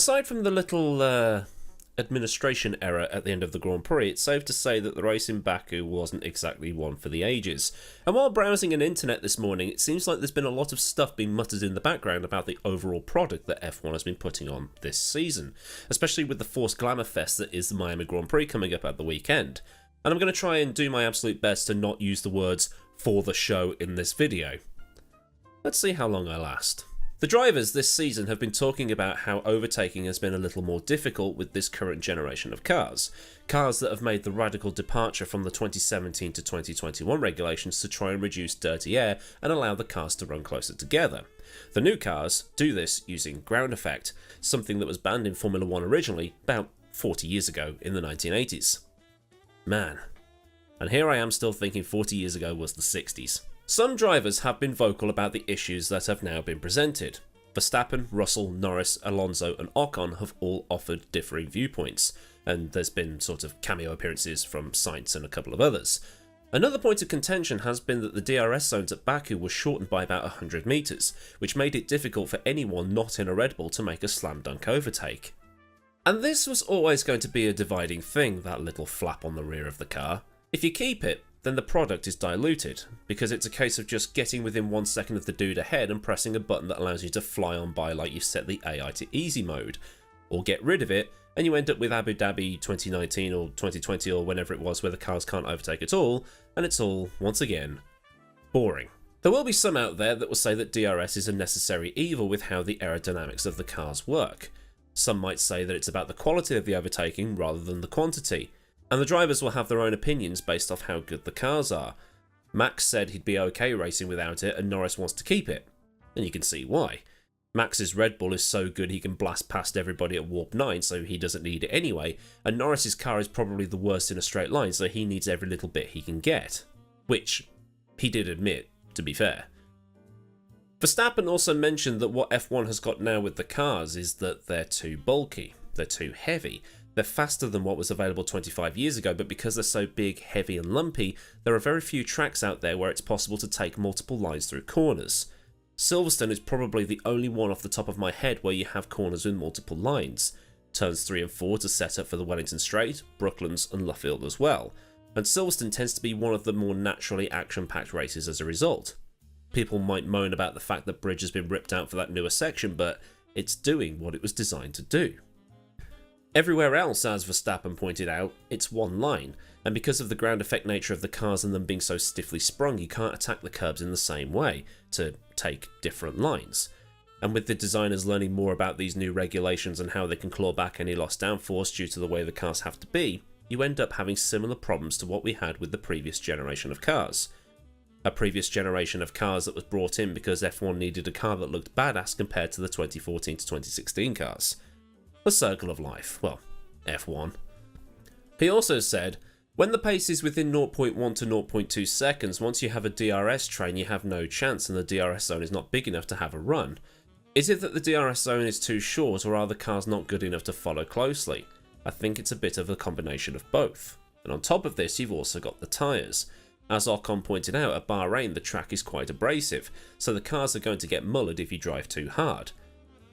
Aside from the little administration error at the end of the Grand Prix, it's safe to say that the race in Baku wasn't exactly one for the ages. And while browsing an internet this morning, it seems like there's been a lot of stuff being muttered in the background about the overall product that F1 has been putting on this season, especially with the forced glamour fest that is the Miami Grand Prix coming up at the weekend. And I'm going to try and do my absolute best to not use the words "for the show" in this video. Let's see how long I last. The drivers this season have been talking about how overtaking has been a little more difficult with this current generation of cars. Cars that have made the radical departure from the 2017 to 2021 regulations to try and reduce dirty air and allow the cars to run closer together. The new cars do this using ground effect, something that was banned in Formula 1 originally about 40 years ago in the 1980s. Man. And here I am still thinking 40 years ago was the 60s. Some drivers have been vocal about the issues that have now been presented. Verstappen, Russell, Norris, Alonso and Ocon have all offered differing viewpoints, and there's been sort of cameo appearances from Sainz and a couple of others. Another point of contention has been that the DRS zones at Baku were shortened by about 100 metres, which made it difficult for anyone not in a Red Bull to make a slam dunk overtake. And this was always going to be a dividing thing, that little flap on the rear of the car. If you keep it, then the product is diluted, because it's a case of just getting within 1 second of the dude ahead and pressing a button that allows you to fly on by like you've set the AI to easy mode. Or get rid of it, and you end up with Abu Dhabi 2019 or 2020 or whenever it was where the cars can't overtake at all, and it's all, once again, boring. There will be some out there that will say that DRS is a necessary evil with how the aerodynamics of the cars work. Some might say that it's about the quality of the overtaking rather than the quantity. And the drivers will have their own opinions based off how good the cars are. Max said he'd be okay racing without it, and Norris wants to keep it. And you can see why. Max's Red Bull is so good he can blast past everybody at warp 9, so he doesn't need it anyway, and Norris's car is probably the worst in a straight line, so he needs every little bit he can get. Which he did admit, to be fair. Verstappen also mentioned that what F1 has got now with the cars is that they're too bulky, they're too heavy. They're faster than what was available 25 years ago, but because they're so big, heavy and lumpy, there are very few tracks out there where it's possible to take multiple lines through corners. Silverstone is probably the only one off the top of my head where you have corners with multiple lines. Turns 3 and 4 to set up for the Wellington Straight, Brooklands and Luffield as well. And Silverstone tends to be one of the more naturally action-packed races as a result. People might moan about the fact that Bridge has been ripped out for that newer section, but it's doing what it was designed to do. Everywhere else, as Verstappen pointed out, it's one line, and because of the ground effect nature of the cars and them being so stiffly sprung, you can't attack the curbs in the same way, to take different lines. And with the designers learning more about these new regulations and how they can claw back any lost downforce due to the way the cars have to be, you end up having similar problems to what we had with the previous generation of cars. A previous generation of cars that was brought in because F1 needed a car that looked badass compared to the 2014 to 2016 cars. The circle of life. Well, F1. He also said, when the pace is within 0.1 to 0.2 seconds, once you have a DRS train you have no chance and the DRS zone is not big enough to have a run. Is it that the DRS zone is too short, or are the cars not good enough to follow closely? I think it's a bit of a combination of both. And on top of this, you've also got the tyres. As Ocon pointed out, at Bahrain the track is quite abrasive, so the cars are going to get mullered if you drive too hard.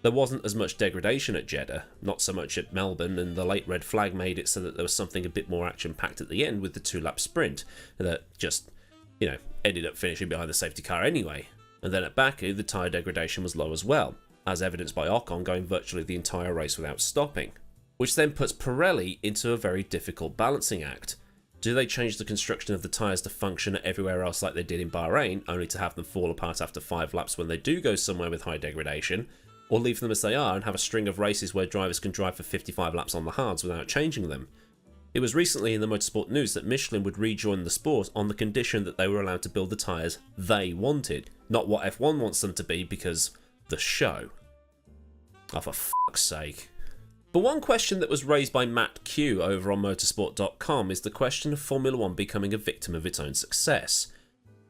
There wasn't as much degradation at Jeddah, not so much at Melbourne, and the late red flag made it so that there was something a bit more action-packed at the end with the 2-lap sprint that just, ended up finishing behind the safety car anyway. And then at Baku, the tyre degradation was low as well, as evidenced by Ocon going virtually the entire race without stopping. Which then puts Pirelli into a very difficult balancing act. Do they change the construction of the tyres to function everywhere else like they did in Bahrain, only to have them fall apart after 5 laps when they do go somewhere with high degradation? Or leave them as they are and have a string of races where drivers can drive for 55 laps on the hards without changing them? It was recently in the motorsport news that Michelin would rejoin the sport on the condition that they were allowed to build the tyres they wanted, not what F1 wants them to be, because the show. Oh, for fuck's sake. But one question that was raised by Matt Q over on motorsport.com is the question of Formula 1 becoming a victim of its own success.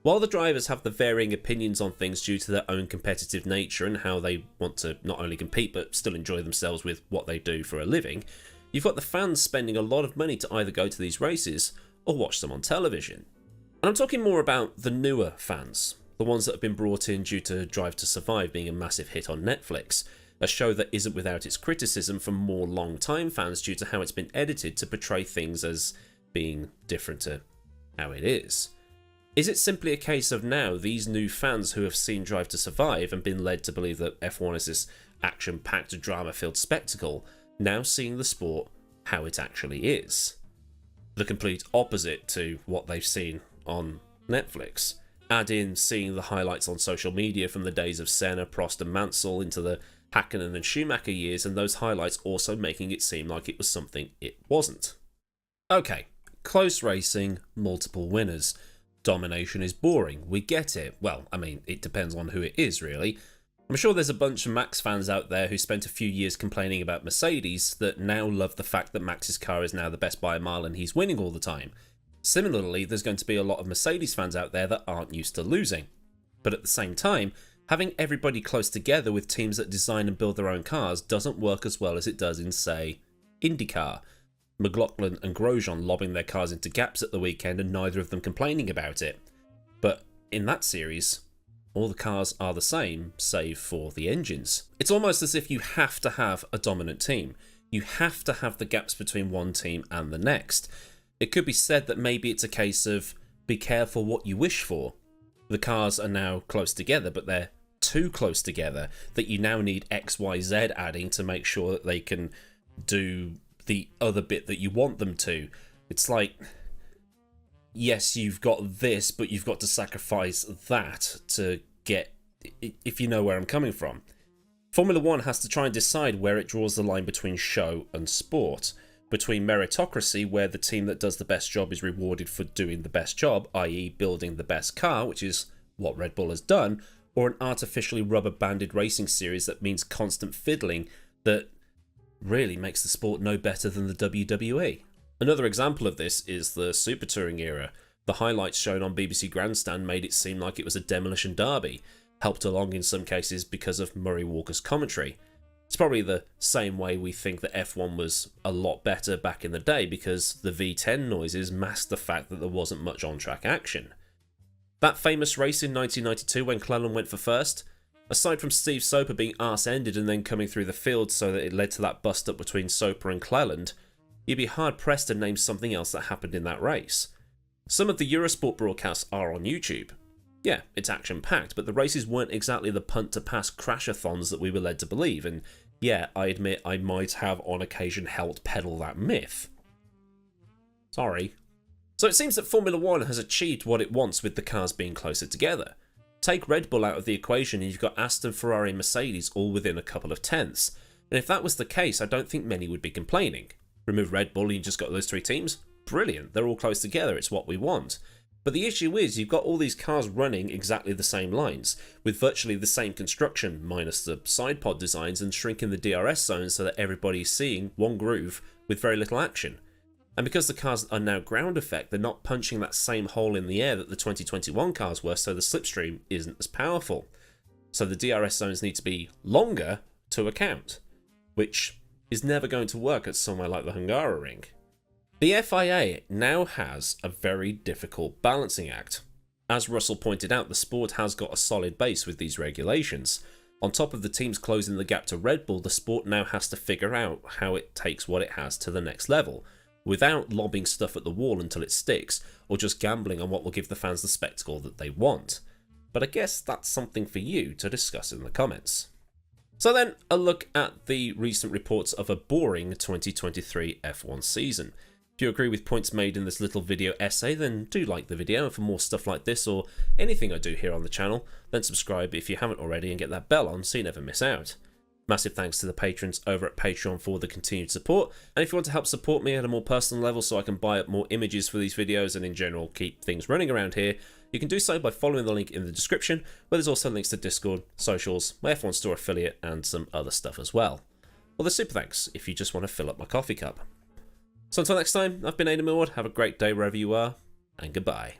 While the drivers have the varying opinions on things due to their own competitive nature and how they want to not only compete but still enjoy themselves with what they do for a living, you've got the fans spending a lot of money to either go to these races or watch them on television. And I'm talking more about the newer fans, the ones that have been brought in due to Drive to Survive being a massive hit on Netflix. a show that isn't without its criticism from more long-time fans due to how it's been edited to portray things as being different to how it is. Is it simply a case of now these new fans who have seen Drive to Survive and been led to believe that F1 is this action-packed, drama-filled spectacle, now seeing the sport how it actually is? The complete opposite to what they've seen on Netflix. Add in seeing the highlights on social media from the days of Senna, Prost and Mansell into the Hakkinen and Schumacher years, and those highlights also making it seem like it was something it wasn't. Okay, close racing, multiple winners. Domination is boring, we get it. Well, I mean, it depends on who it is, really. I'm sure there's a bunch of Max fans out there who spent a few years complaining about Mercedes that now love the fact that Max's car is now the best by a mile and he's winning all the time. Similarly, there's going to be a lot of Mercedes fans out there that aren't used to losing. But at the same time, having everybody close together with teams that design and build their own cars doesn't work as well as it does in, say, IndyCar. McLaughlin and Grosjean lobbing their cars into gaps at the weekend and neither of them complaining about it. But in that series, all the cars are the same, save for the engines. It's almost as if you have to have a dominant team. You have to have the gaps between one team and the next. It could be said that maybe it's a case of be careful what you wish for. The cars are now close together, but they're too close together that you now need X, Y, Z adding to make sure that they can do the other bit that you want them to. It's like, yes, you've got this, but you've got to sacrifice that to get, if you know where I'm coming from. Formula 1 has to try and decide where it draws the line between show and sport. Between meritocracy, where the team that does the best job is rewarded for doing the best job, i.e. building the best car, which is what Red Bull has done, or an artificially rubber-banded racing series that means constant fiddling that really makes the sport no better than the WWE. Another example of this is the Super Touring era. The highlights shown on BBC Grandstand made it seem like it was a demolition derby, helped along in some cases because of Murray Walker's commentary. It's probably the same way we think that F1 was a lot better back in the day because the V10 noises masked the fact that there wasn't much on-track action. That famous race in 1992 when Cleland went for first, aside from Steve Soper being arse-ended and then coming through the field so that it led to that bust-up between Soper and Cleland, you'd be hard-pressed to name something else that happened in that race. Some of the Eurosport broadcasts are on YouTube. Yeah, it's action-packed, but the races weren't exactly the punt-to-pass crash-a-thons that we were led to believe, and yeah, I admit I might have on occasion helped peddle that myth. Sorry. So it seems that Formula 1 has achieved what it wants with the cars being closer together. Take Red Bull out of the equation and you've got Aston, Ferrari and Mercedes all within a couple of tenths. And if that was the case, I don't think many would be complaining. Remove Red Bull and you just got those three teams? Brilliant, they're all close together, it's what we want. But the issue is you've got all these cars running exactly the same lines, with virtually the same construction, minus the side pod designs and shrinking the DRS zones so that everybody's seeing one groove with very little action. And because the cars are now ground effect, they're not punching that same hole in the air that the 2021 cars were, so the slipstream isn't as powerful. So the DRS zones need to be longer to account, which is never going to work at somewhere like the Hungaroring. The FIA now has a very difficult balancing act. As Russell pointed out, the sport has got a solid base with these regulations. On top of the teams closing the gap to Red Bull, the sport now has to figure out how it takes what it has to the next level, without lobbing stuff at the wall until it sticks, or just gambling on what will give the fans the spectacle that they want. But I guess that's something for you to discuss in the comments. So then, a look at the recent reports of a boring 2023 F1 season. If you agree with points made in this little video essay, then do like the video, and for more stuff like this or anything I do here on the channel, then subscribe if you haven't already and get that bell on so you never miss out. Massive thanks to the patrons over at Patreon for the continued support, and if you want to help support me at a more personal level so I can buy up more images for these videos and in general keep things running around here, you can do so by following the link in the description, where there's also links to Discord, socials, my F1 Store affiliate and some other stuff as well. Well, there's super thanks if you just want to fill up my coffee cup. So until next time, I've been Millward, have a great day wherever you are, and goodbye.